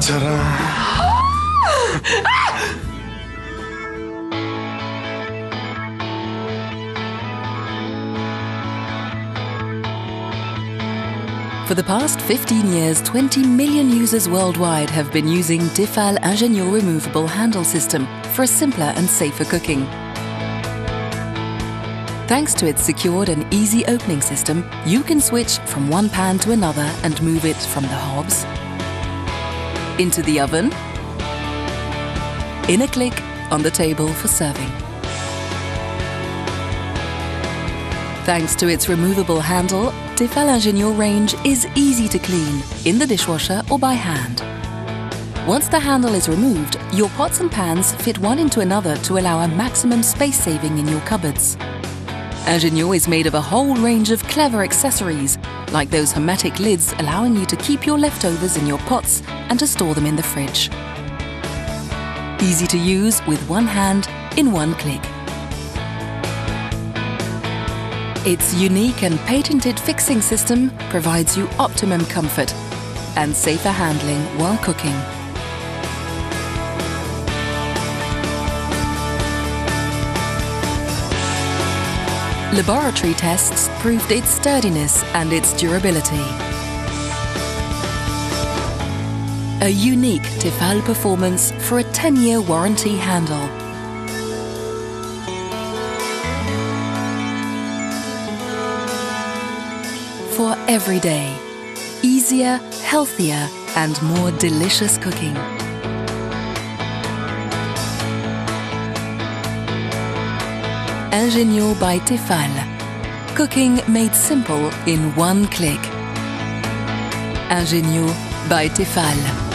Ta-da! For the past 15 years, 20 million users worldwide have been using Tefal Ingenio removable handle system for a simpler and safer cooking. Thanks to its secured and easy opening system, you can switch from one pan to another and move it from the hobs into the oven, in a click on the table for serving. Thanks to its removable handle, Tefal Ingenio range is easy to clean in the dishwasher or by hand. Once the handle is removed, your pots and pans fit one into another to allow a maximum space saving in your cupboards. Ingenio is made of a whole range of clever accessories, like those hermetic lids allowing you to keep your leftovers in your pots and to store them in the fridge. Easy to use with one hand in one click. Its unique and patented fixing system provides you optimum comfort and safer handling while cooking. Laboratory tests proved its sturdiness and its durability. A unique Tefal performance for a 10-year warranty handle. For every day, easier, healthier and more delicious cooking. Ingenio by Tefal. Cooking made simple in one click. Ingenio by Tefal.